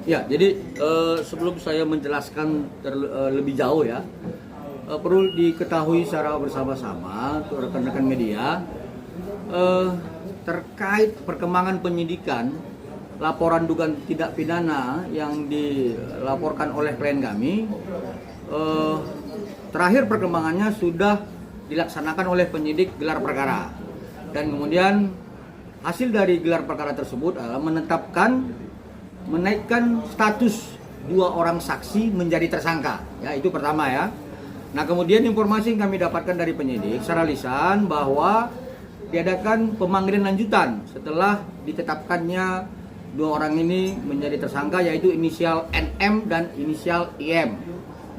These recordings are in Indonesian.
Ya, jadi sebelum saya menjelaskan lebih jauh ya, perlu diketahui secara bersama-sama rekan-rekan media terkait perkembangan penyidikan laporan dugaan tindak pidana yang dilaporkan oleh klien kami. Terakhir perkembangannya sudah dilaksanakan oleh penyidik gelar perkara, dan kemudian hasil dari gelar perkara tersebut adalah menaikkan status 2 orang saksi menjadi tersangka. Ya, itu pertama ya. Nah, kemudian informasi yang kami dapatkan dari penyidik secara lisan bahwa diadakan pemanggilan lanjutan setelah ditetapkannya 2 orang ini menjadi tersangka, yaitu inisial NM dan inisial IM.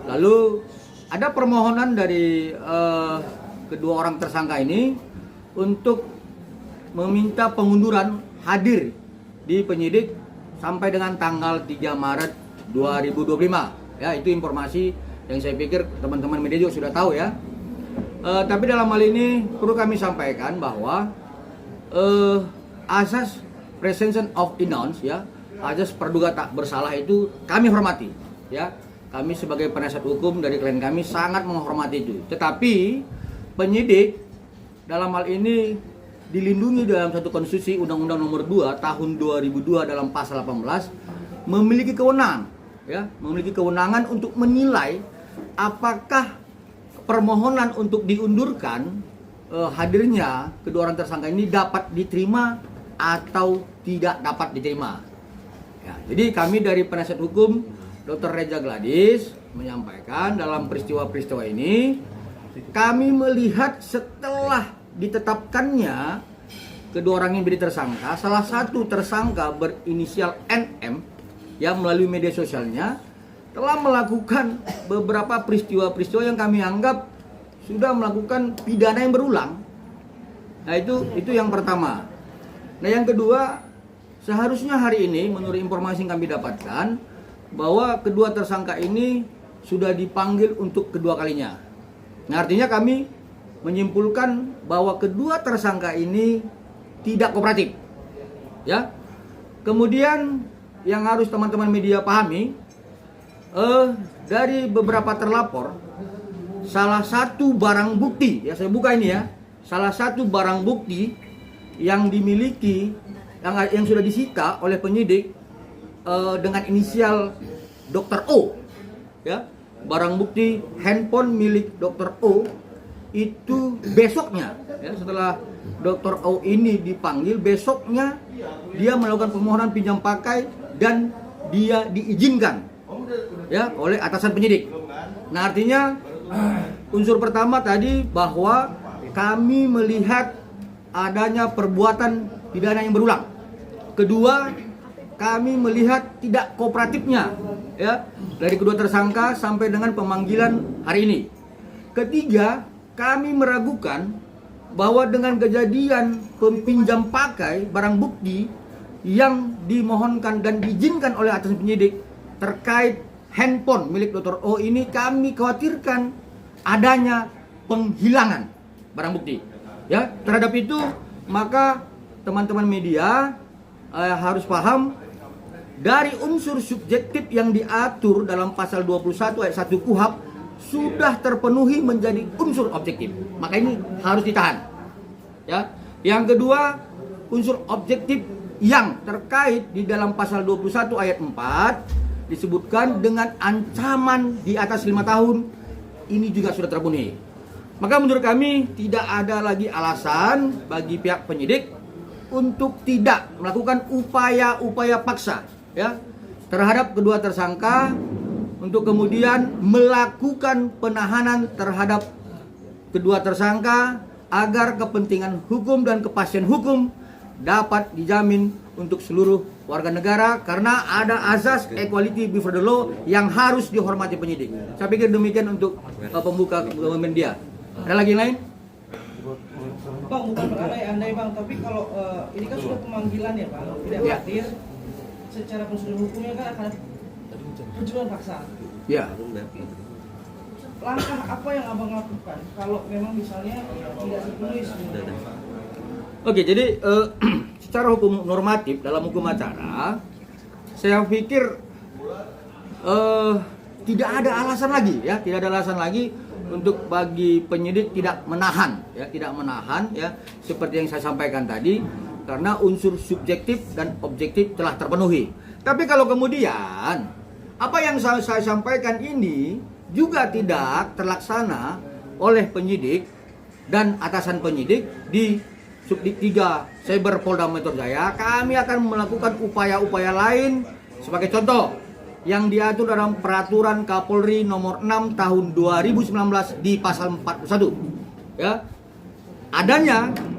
Lalu ada permohonan dari kedua orang tersangka ini untuk meminta pengunduran hadir di penyidik sampai dengan tanggal 3 Maret 2025. Ya, itu informasi yang saya pikir teman-teman media juga sudah tahu ya. Tapi dalam hal ini perlu kami sampaikan bahwa asas presumption of innocence ya, asas praduga tak bersalah itu kami hormati ya. Kami sebagai penasihat hukum dari klien kami sangat menghormati itu. Tetapi penyidik dalam hal ini dilindungi dalam satu konstitusi Undang-Undang Nomor 2 Tahun 2002 dalam pasal 18 memiliki kewenangan ya, memiliki kewenangan untuk menilai apakah permohonan untuk diundurkan hadirnya kedua orang tersangka ini dapat diterima atau tidak dapat diterima. Ya, jadi kami dari penasihat hukum Dr. Reza Gladys menyampaikan dalam peristiwa-peristiwa ini kami melihat setelah ditetapkannya kedua orang yang menjadi tersangka, salah satu tersangka berinisial NM yang melalui media sosialnya telah melakukan beberapa peristiwa-peristiwa yang kami anggap sudah melakukan pidana yang berulang. Nah, itu yang pertama. Nah, yang kedua, seharusnya hari ini menurut informasi yang kami dapatkan bahwa kedua tersangka ini sudah dipanggil untuk kedua kalinya. Nah, artinya kami menyimpulkan bahwa kedua tersangka ini tidak kooperatif. Ya. Kemudian yang harus teman-teman media pahami, dari beberapa terlapor, salah satu barang bukti, ya saya buka ini ya, salah satu barang bukti yang dimiliki, yang sudah disita oleh penyidik dengan inisial Dr. O, ya, barang bukti handphone milik Dr. O itu besoknya, ya, setelah Dr. O ini dipanggil, besoknya dia melakukan permohonan pinjam pakai dan dia diizinkan ya oleh atasan penyidik. Nah, artinya unsur pertama tadi bahwa kami melihat adanya perbuatan pidana yang berulang. Kedua, kami melihat tidak kooperatifnya ya dari kedua tersangka sampai dengan pemanggilan hari ini. Ketiga, kami meragukan bahwa dengan kejadian peminjam pakai barang bukti yang dimohonkan dan diizinkan oleh atasan penyidik terkait handphone milik Dr. O ini, kami khawatirkan adanya penghilangan barang bukti. Ya, terhadap itu maka teman-teman media harus paham dari unsur subjektif yang diatur dalam pasal 21 ayat 1 KUHP sudah terpenuhi menjadi unsur objektif. Maka ini harus ditahan. Ya. Yang kedua, unsur objektif yang terkait di dalam pasal 21 ayat 4 disebutkan dengan ancaman di atas 5 tahun, ini juga sudah terpenuhi. Maka menurut kami tidak ada lagi alasan bagi pihak penyidik untuk tidak melakukan upaya-upaya paksa ya terhadap kedua tersangka untuk kemudian melakukan penahanan terhadap kedua tersangka agar kepentingan hukum dan kepastian hukum dapat dijamin untuk seluruh warga negara, karena ada azas equality before the law yang harus dihormati penyidik. Saya pikir demikian untuk pembuka media. Ada lagi yang lain? Bang, bukan berandai-andai Bang, tapi kalau ini kan sudah pemanggilan ya Bang, tidak hadir, secara prosedur hukumnya kan akan penjuluan paksa. Ya. Langkah apa yang Abang lakukan kalau memang misalnya tidak terpenuhi semuanya? Oke, jadi secara hukum normatif dalam hukum acara, saya pikir tidak ada alasan lagi ya, tidak ada alasan lagi untuk bagi penyidik tidak menahan ya, seperti yang saya sampaikan tadi, karena unsur subjektif dan objektif telah terpenuhi. Tapi kalau kemudian apa yang saya sampaikan ini juga tidak terlaksana oleh penyidik dan atasan penyidik di Subdit 3 Cyber Polda Metro Jaya, kami akan melakukan upaya-upaya lain. Sebagai contoh, yang diatur dalam Peraturan Kapolri Nomor 6 Tahun 2019 di Pasal 41.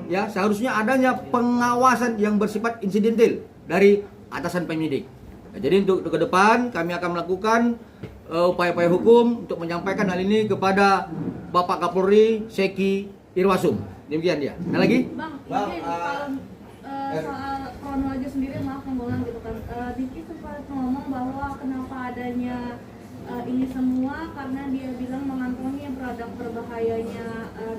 Ya, seharusnya adanya pengawasan yang bersifat insidental dari atasan penyidik. Nah, jadi untuk ke depan kami akan melakukan upaya-upaya hukum untuk menyampaikan hal ini kepada Bapak Kapolri Seki Irwasum. Demikian dia. Ada lagi? Bang, ini soal kronologi sendiri, maaf mengulang gitu kan. Diki sempat ngomong bahwa kenapa adanya ini semua karena dia bilang mengantongi produk berbahayanya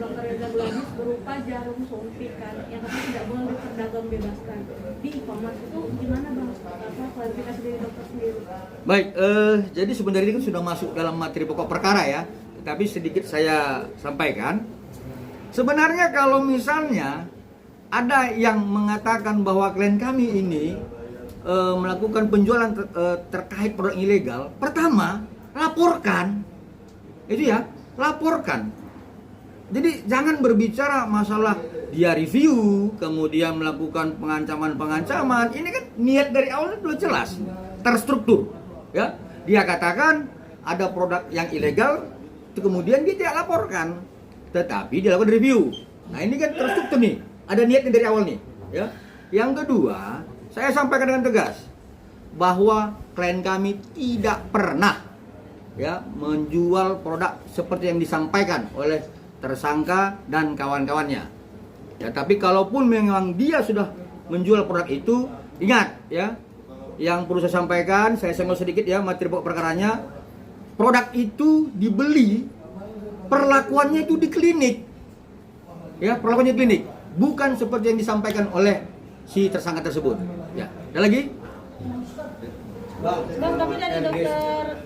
Dr. Reza Gladys berupa jarum suntik kan, yang katanya tidak boleh diperdagang bebaskan di e-commerce. Itu gimana Bang? Apa klarifikasi dari dokter sendiri? Baik, jadi sebenarnya ini kan sudah masuk dalam materi pokok perkara ya, tapi sedikit saya sampaikan. Sebenarnya kalau misalnya ada yang mengatakan bahwa klien kami ini melakukan penjualan terkait produk ilegal, pertama laporkan, itu ya, laporkan. Jadi jangan berbicara masalah dia review, kemudian melakukan pengancaman. Ini kan niat dari awalnya sudah jelas, terstruktur. Ya, dia katakan ada produk yang ilegal, itu kemudian dia tidak laporkan, tetapi dia lakukan review. Nah ini kan terstruktur nih, ada niatnya dari awal nih. Ya. Yang kedua, saya sampaikan dengan tegas bahwa klien kami tidak pernah ya menjual produk seperti yang disampaikan oleh tersangka dan kawan-kawannya. Ya, tapi kalaupun memang dia sudah menjual produk itu, ingat ya, yang perlu saya sampaikan, saya senggol sedikit ya materi pokok perkaranya. Produk itu dibeli, perlakuannya itu di klinik. Ya, perlakuannya di klinik, bukan seperti yang disampaikan oleh si tersangka tersebut. Ya, ada lagi? Bang, tapi dari dokter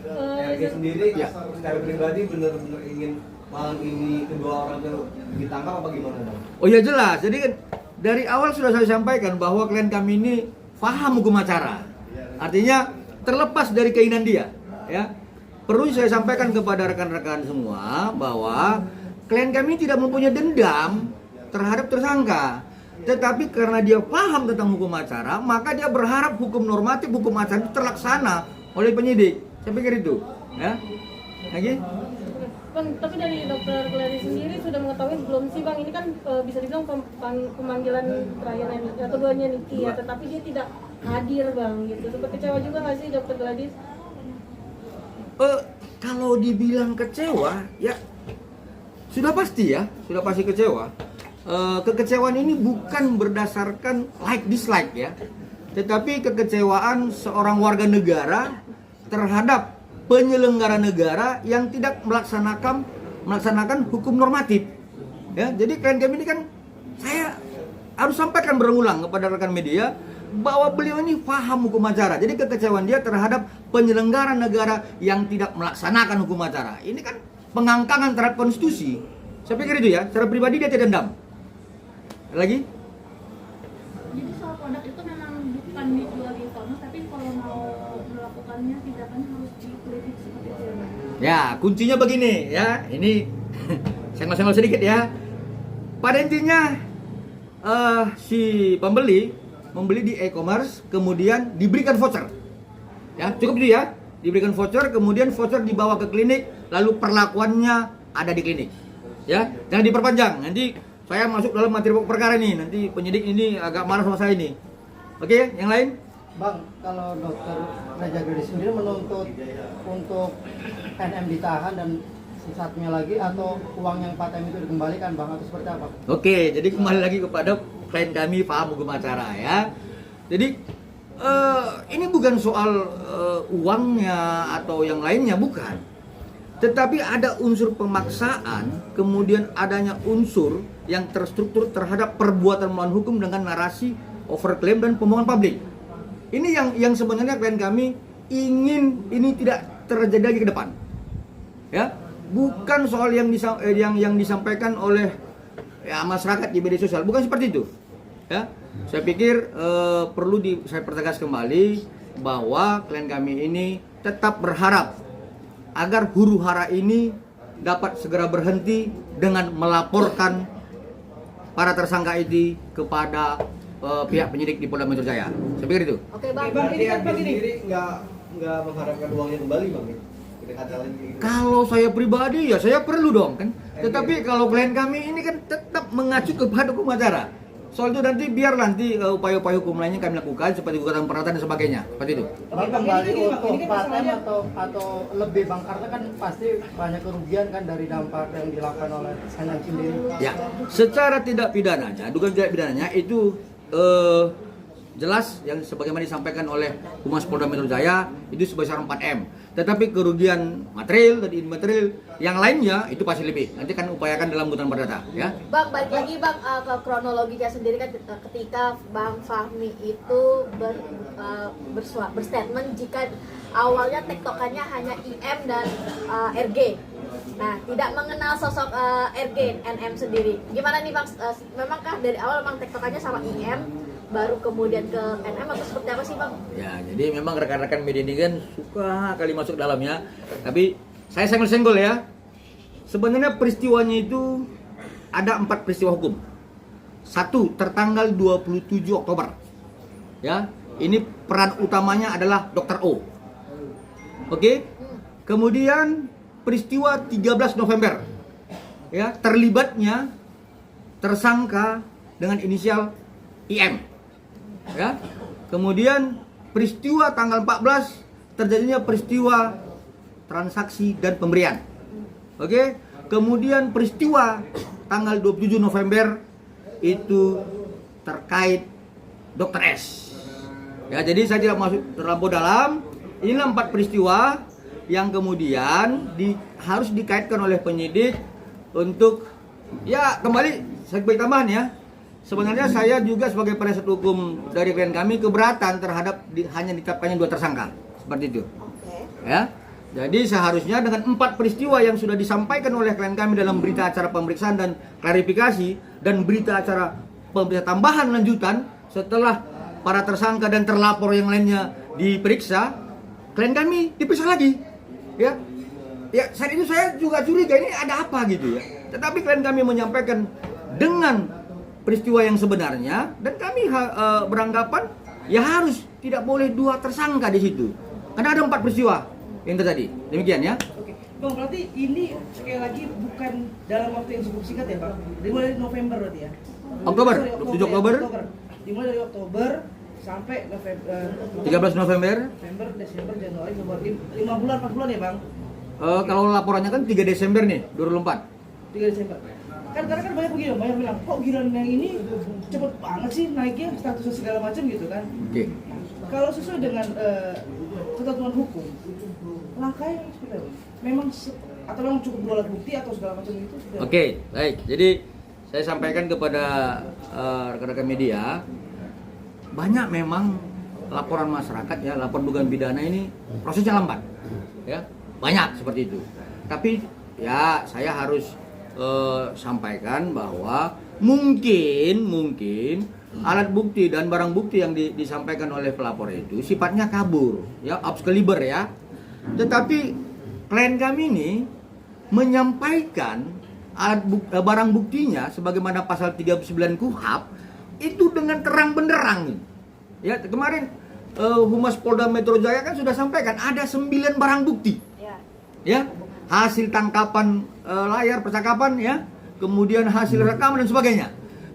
RG sendiri ya, secara pribadi benar-benar ingin malam ini kedua orang itu ditangkap apa gimana Bang? Oh ya jelas, jadi kan dari awal sudah saya sampaikan bahwa klien kami ini paham hukum acara. Artinya terlepas dari keinginan dia, ya. Perlu saya sampaikan kepada rekan-rekan semua bahwa klien kami tidak mempunyai dendam terhadap tersangka. Tetapi karena dia paham tentang hukum acara, maka dia berharap hukum normatif, hukum acara itu terlaksana oleh penyidik. Saya pikir itu, ya. Lagi? Bang, tapi dari dokter Gladys sendiri sudah mengetahui belum sih Bang? Ini kan bisa dibilang pemanggilan terakhir keduanya Niki ya, tetapi dia tidak hadir Bang, gitu. Sempat kecewa juga nggak sih dokter Gladys? Kalau dibilang kecewa, ya sudah pasti kecewa. Kekecewaan ini bukan berdasarkan like-dislike ya, tetapi kekecewaan seorang warga negara terhadap penyelenggara negara yang tidak melaksanakan hukum normatif. Ya, jadi klien kami ini kan saya harus sampaikan berulang kepada rekan media bahwa beliau ini paham hukum acara. Jadi kekecewaan dia terhadap penyelenggara negara yang tidak melaksanakan hukum acara. Ini kan pengangkangan terhadap konstitusi. Saya pikir itu ya, secara pribadi dia tidak dendam. Lagi? Jadi soal produk itu memang bukan dijual di e-commerce, tapi kalau mau melakukannya tindakannya harus di klinik seperti itu ya. Ya, kuncinya begini ya. Ini senggol-senggol sedikit ya. Pada intinya si pembeli membeli di e-commerce, kemudian diberikan voucher. Ya, cukup itu ya. Diberikan voucher, kemudian voucher dibawa ke klinik, lalu perlakuannya ada di klinik. Ya, jangan diperpanjang. Nanti saya masuk dalam materi pokok perkara ini. Nanti penyidik ini agak marah sama saya ini. Oke, yang lain? Bang, kalau dokter Reza Gladys sendiri menuntut untuk NM ditahan dan sisanya lagi atau uang yang 4M itu dikembalikan Bang, atau seperti apa? Oke, jadi kembali lagi kepada klien kami paham hukum acara ya. Jadi ini bukan soal uangnya atau yang lainnya, bukan. Tetapi ada unsur pemaksaan, kemudian adanya unsur yang terstruktur terhadap perbuatan melawan hukum dengan narasi overclaim dan pembohongan publik. Ini yang sebenarnya klien kami ingin ini tidak terjadi lagi ke depan. Ya, bukan soal yang disampaikan oleh ya masyarakat di media sosial, bukan seperti itu. Ya, saya pikir perlu saya pertegas kembali bahwa klien kami ini tetap berharap agar huru hara ini dapat segera berhenti dengan melaporkan para tersangka itu kepada pihak penyidik di Polda Metro Jaya. Saya pikir itu. Oke bang. Bang, ini kan Anda begini. sendiri nggak mengharapkan uangnya kembali bang? Pendekatan gitu. Kalau saya pribadi ya saya perlu dong kan. Tetapi kalau klien kami ini kan tetap mengacu kepada hukum acara. Soal itu nanti biar nanti upaya-upaya hukum lainnya kami lakukan seperti gugatan perdata dan sebagainya. Seperti itu. Bang, Bang, kembali ini kan untuk masalahnya- paten atau lebih bang, karena kan pasti banyak kerugian kan dari dampak yang dilakukan oleh NM sendiri. Ya, secara tidak pidananya, dugaan tidak pidananya itu jelas yang sebagaimana disampaikan oleh Humas Polda Metro Jaya itu sebesar 4M. Tetapi kerugian material dan imaterial yang lainnya itu pasti lebih. Nanti kan upayakan dalam gugatan perdata, ya. Bang, balik lagi bang ke kronologinya sendiri kan ketika Bang Fahmi itu berstatement jika awalnya tektokannya hanya IM dan RG. Nah, tidak mengenal sosok RG, NM sendiri. Gimana nih bang? Memangkah dari awal memang tektokannya sama IM, baru kemudian ke NM atau seperti apa sih bang? Ya, jadi memang rekan-rekan media ini kan suka kali masuk dalamnya. Tapi saya senggol-senggol ya. Sebenarnya peristiwanya itu ada 4 peristiwa hukum. 1 tertanggal 27 Oktober. Ya, ini peran utamanya adalah Dr. O. Oke. Kemudian peristiwa 13 November. Ya, terlibatnya tersangka dengan inisial IM. Ya. Kemudian peristiwa tanggal 14 terjadinya peristiwa transaksi dan pemberian. Oke. Kemudian peristiwa tanggal 27 November itu terkait Dr. S. Ya, jadi saya tidak masuk terlampau dalam. Inilah 4 peristiwa yang kemudian harus dikaitkan oleh penyidik untuk ya kembali sebagai tambahan ya. Sebenarnya saya juga sebagai penasihat hukum dari klien kami keberatan terhadap hanya ditetapkannya 2 tersangka seperti itu. Oke. Ya. Jadi seharusnya dengan 4 peristiwa yang sudah disampaikan oleh klien kami dalam berita acara pemeriksaan dan klarifikasi dan berita acara pemeriksaan tambahan lanjutan setelah para tersangka dan terlapor yang lainnya diperiksa, klien kami diperiksa lagi. Ya. Ya, saat itu saya juga curiga ini ada apa gitu ya. Tetapi klien kami menyampaikan dengan peristiwa yang sebenarnya dan kami beranggapan ya harus tidak boleh 2 tersangka di situ. Karena ada 4 peristiwa yang terjadi. Demikian ya. Oke, Bang, berarti ini sekali lagi bukan dalam waktu yang cukup singkat ya, Bang? Dimulai dari November berarti ya? Oktober, Sorry, 27 Oktober. Dimulai dari Oktober sampai November, 13 November. November, Desember, Januari, Februari, 5 bulan, 4 bulan ya, Bang? Kalau laporannya kan 3 Desember nih, 2004. 3 Desember. Kan karena kan banyak begini, banyak bilang, kok giliran yang ini cepet banget sih naiknya, statusnya segala macam gitu kan? Oke. Kalau sesuai dengan ketentuan hukum, langkahnya seperti apa? Memang atau memang cukup 2 alat bukti atau segala macam itu sudah? Oke, baik. Jadi saya sampaikan kepada rekan-rekan media, banyak memang laporan masyarakat ya, laporan dugaan pidana ini prosesnya lambat, ya banyak seperti itu. Tapi ya saya harus sampaikan bahwa mungkin alat bukti dan barang bukti yang disampaikan oleh pelapor itu sifatnya kabur, ya obskaliber ya. Tetapi klien kami ini menyampaikan barang buktinya sebagaimana pasal 39 KUHP itu dengan terang benderang. Ya, kemarin Humas Polda Metro Jaya kan sudah sampaikan ada 9 barang bukti. Ya, hasil tangkapan layar percakapan ya, kemudian hasil rekaman dan sebagainya.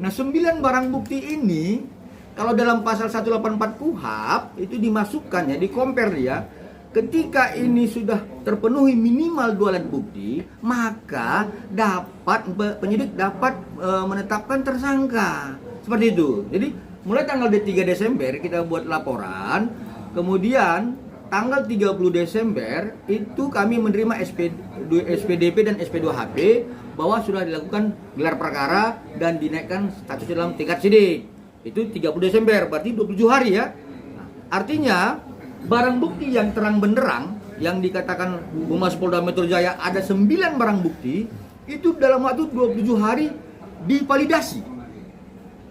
Nah, 9 barang bukti ini kalau dalam pasal 184 KUHP itu dimasukkan ya, di-compare dia. Ketika ini sudah terpenuhi minimal 2 alat bukti, maka penyidik dapat menetapkan tersangka. Seperti itu. Jadi mulai tanggal 3 Desember kita buat laporan, kemudian tanggal 30 Desember itu kami menerima SPDP dan SP2HP bahwa sudah dilakukan gelar perkara dan dinaikkan statusnya dalam tingkat sidik. Itu 30 Desember, berarti 27 hari ya. Artinya barang bukti yang terang benderang yang dikatakan Humas Polda Metro Jaya ada 9 barang bukti itu dalam waktu 27 hari divalidasi.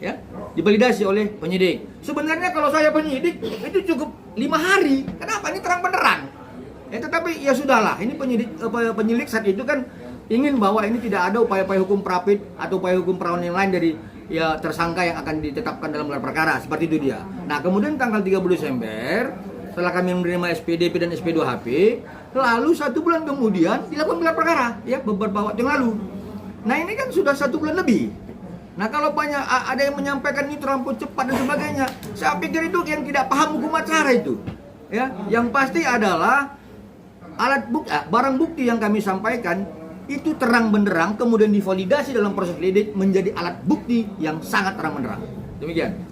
Ya, divalidasi oleh penyidik. Sebenarnya kalau saya penyidik itu cukup 5 hari. Kenapa? Ini terang benderang. Tetapi ya sudahlah, ini penyidik saat itu kan ingin bahwa ini tidak ada upaya-upaya hukum prapit atau upaya hukum perawan yang lain dari ya tersangka yang akan ditetapkan dalam gelar perkara, seperti itu dia. Nah, kemudian tanggal 30 Desember setelah kami menerima SPDP dan SP2HP, lalu 1 bulan kemudian dilakukan gelar perkara, ya beberapa waktu yang lalu. Nah, ini kan sudah 1 bulan lebih. Nah, kalau banyak ada yang menyampaikan ini terlampau cepat dan sebagainya, saya pikir itu yang tidak paham hukum acara itu. Ya, yang pasti adalah barang bukti yang kami sampaikan itu terang benderang kemudian divalidasi dalam proses lidik menjadi alat bukti yang sangat terang benderang. Demikian.